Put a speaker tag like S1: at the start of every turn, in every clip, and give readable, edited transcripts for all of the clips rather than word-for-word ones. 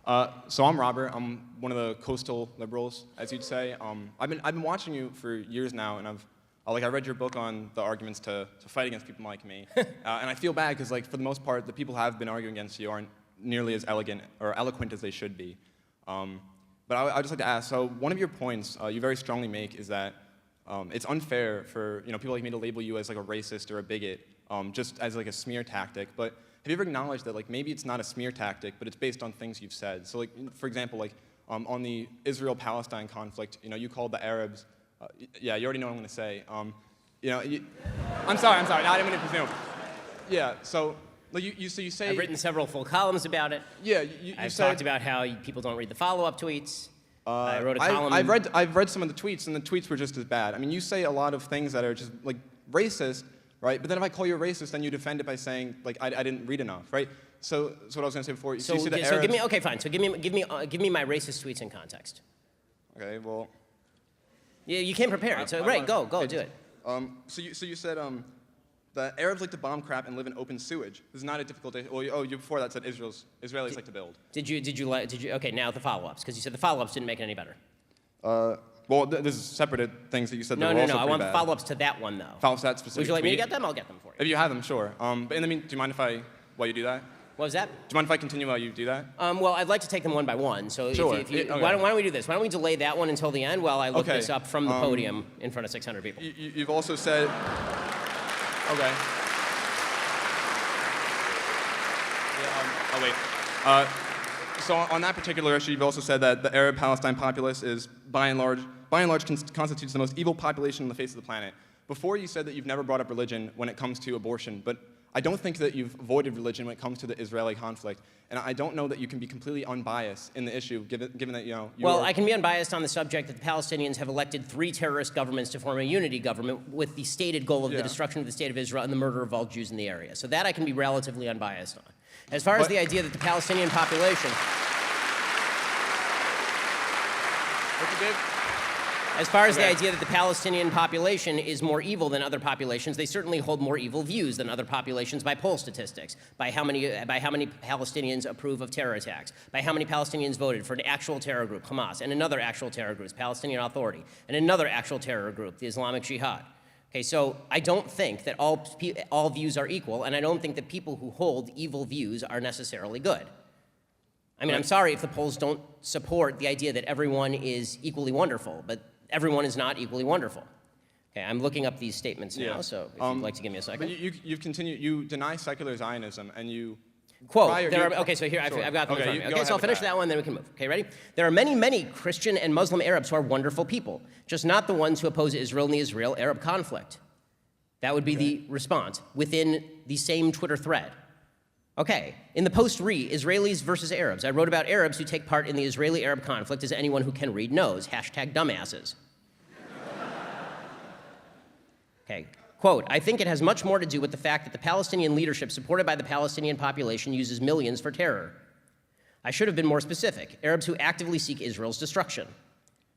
S1: So I'm Robert. I'm one of the coastal liberals, as you'd say. I've been watching you for years now, and I read your book on the arguments to fight against people like me, and I feel bad because for the most part, the people who have been arguing against you aren't nearly as elegant or eloquent as they should be. But I'd just like to ask. So one of your points you very strongly make is that it's unfair for people like me to label you as a racist or a bigot, just as a smear tactic. But have you ever acknowledged that maybe it's not a smear tactic, but it's based on things you've said? So for example, on the Israel-Palestine conflict, you called the Arabs. Yeah, you already know what I'm going to say. I'm sorry. No, I didn't mean to presume. Yeah. So you say.
S2: I've written several full columns about it.
S1: Yeah.
S2: I've talked about how people don't read the follow-up tweets. I wrote a column.
S1: I've read some of the tweets, and the tweets were just as bad. I mean, you say a lot of things that are just racist, right? But then if I call you a racist, then you defend it by saying I didn't read enough, right? So what I was going to say before.
S2: So
S1: you see the
S2: give
S1: Arabs,
S2: me fine. So give me my racist tweets in context.
S1: Okay, well.
S2: Yeah, you came prepared. So go do it.
S1: So you said the Arabs like to bomb crap and live in open sewage. This is not a difficult. You before that said Israelis like to build.
S2: Did you? Okay, now the follow-ups, because you said the follow-ups didn't make it any better.
S1: Well, this is separate things that you said.
S2: No. I want
S1: bad.
S2: follow-ups to that one though.
S1: Follow-ups to that specific.
S2: Would you like me to
S1: tweet?
S2: get them? I'll get them for you.
S1: If you have them, sure. But in the meantime, do you mind while you do that?
S2: What was that?
S1: Do you mind if I continue while you do that?
S2: Well, I'd like to take them one by one. So
S1: sure.
S2: Okay. Why don't we do this? Why don't we delay that one until the end while I look this up from the podium in front of 600 people?
S1: You've also said. Okay. Yeah, so on that particular issue, you've also said that the Arab-Palestine populace is, by and large, constitutes the most evil population on the face of the planet. Before you said that you've never brought up religion when it comes to abortion, but I don't think that you've avoided religion when it comes to the Israeli conflict, and I don't know that you can be completely unbiased in the issue, given that
S2: I can be unbiased on the subject that the Palestinians have elected 3 terrorist governments to form a unity government with the stated goal of the destruction of the state of Israel and the murder of all Jews in the area. So that I can be relatively unbiased on. As far as the idea that the Palestinian population. As far as the idea that the Palestinian population is more evil than other populations, they certainly hold more evil views than other populations by poll statistics, by how many Palestinians approve of terror attacks, by how many Palestinians voted for an actual terror group, Hamas, and another actual terror group, Palestinian Authority, and another actual terror group, the Islamic Jihad. Okay, so I don't think that all views are equal, and I don't think that people who hold evil views are necessarily good. I mean, I'm sorry if the polls don't support the idea that everyone is equally wonderful, but everyone is not equally wonderful. Okay, I'm looking up these statements now, so if you'd like to give me a second.
S1: But you've continued, you deny secular Zionism, and you...
S2: Quote, okay, so here, I've got them in front of me. Okay, so I'll finish that one, then we can move. Okay, ready? There are many, many Christian and Muslim Arabs who are wonderful people, just not the ones who oppose Israel in the Israel-Arab conflict. That would be the response within the same Twitter thread. Okay, in the post Israelis versus Arabs, I wrote about Arabs who take part in the Israeli-Arab conflict, as anyone who can read knows. #dumbasses. Okay, quote, I think it has much more to do with the fact that the Palestinian leadership supported by the Palestinian population uses millions for terror. I should have been more specific. Arabs who actively seek Israel's destruction.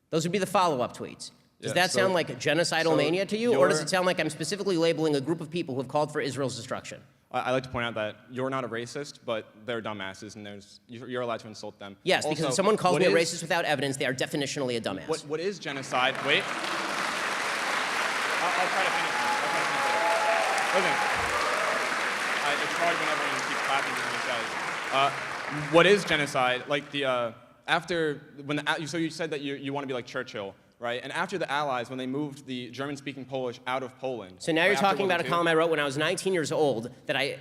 S2: Those would be the follow-up tweets. Does that sound like genocidal mania to you, or does it sound like I'm specifically labeling a group of people who have called for Israel's destruction?
S1: I like to point out that you're not a racist, but they're dumbasses, and you're allowed to insult them.
S2: Yes, also, because if someone calls me a racist without evidence, they are definitionally a dumbass.
S1: What is genocide? Wait. I'll try to finish this. Listen. It's hard when everyone keeps clapping when he says. What is genocide? So you said that you want to be like Churchill. Right, and after the Allies, when they moved the German-speaking Polish out of Poland.
S2: So now you're talking about a column I wrote when I was 19 years old that I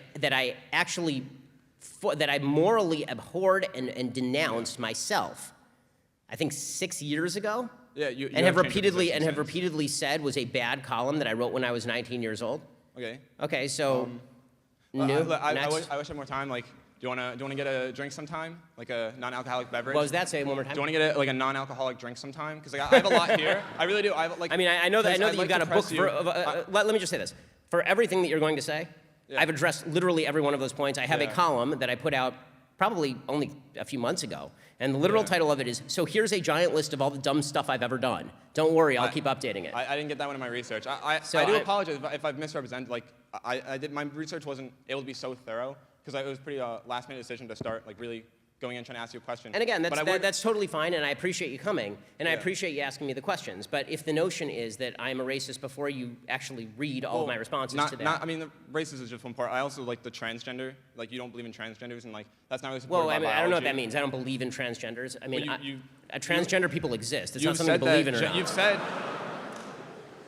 S2: morally abhorred and denounced myself. I think 6 years ago.
S1: Yeah, you
S2: have repeatedly said was a bad column that I wrote when I was 19 years old.
S1: Okay.
S2: Okay, so.
S1: I wish I had more time. Do you want to get a drink sometime, like a non-alcoholic beverage?
S2: What was that? Say it one more time.
S1: Do you want to get a non-alcoholic drink sometime? Because I have a lot here. I really do.
S2: I know that you've got a book for. Let me just say this: for everything that you're going to say, I've addressed literally every one of those points. I have a column that I put out probably only a few months ago, and the literal title of it is "So here's a giant list of all the dumb stuff I've ever done. Don't worry, I'll keep updating it."
S1: I didn't get that one in my research. I do apologize if I've misrepresented. My research wasn't able to be so thorough. Because it was a pretty last-minute decision to start really going in trying to ask you a question.
S2: And again,
S1: But I would-
S2: that's totally fine, and I appreciate you coming, and I
S1: Yeah.
S2: appreciate you asking me the questions. But if the notion is that I'm a racist before you actually read all of my responses to that.
S1: I mean, the racist is just one part. I also like the transgender. Like, you don't believe in transgenders, and like that's not really
S2: Well,
S1: supported by
S2: I mean, I don't know what that
S1: biology.
S2: means. I don't believe in transgenders. I mean,
S1: Well,
S2: transgender people exist. It's not
S1: You've
S2: something to
S1: said
S2: believe
S1: that
S2: in or not.
S1: You've said,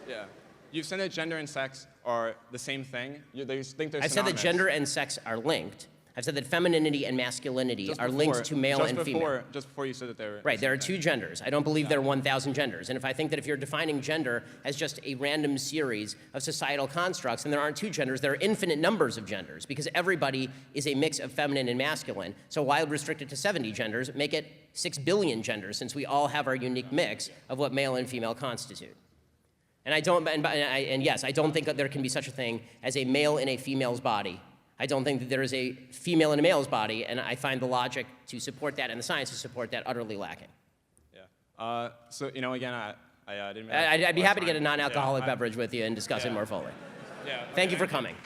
S1: yeah, you've said that gender and sex are the same thing. They think they're
S2: I've said that
S1: synonymous.
S2: gender and sex are linked. I've said that femininity and masculinity are linked to male and female.
S1: Just before you said that they were
S2: Right, there are two genders. I don't believe there are 1,000 genders. And if I think that if you're defining gender as just a random series of societal constructs, then there aren't two genders, there are infinite numbers of genders, because everybody is a mix of feminine and masculine. So why restrict it to 70 genders? Make it 6 billion genders, since we all have our unique mix of what male and female constitute. And yes, I don't think that there can be such a thing as a male in a female's body. I don't think that there is a female in a male's body, and I find the logic to support that and the science to support that utterly lacking.
S1: Yeah. So, you know, again, I didn't.
S2: I'd be happy to get a
S1: Yeah,
S2: non-alcoholic beverage with you and discuss it
S1: yeah.
S2: more fully.
S1: Yeah.
S2: Thank you for coming.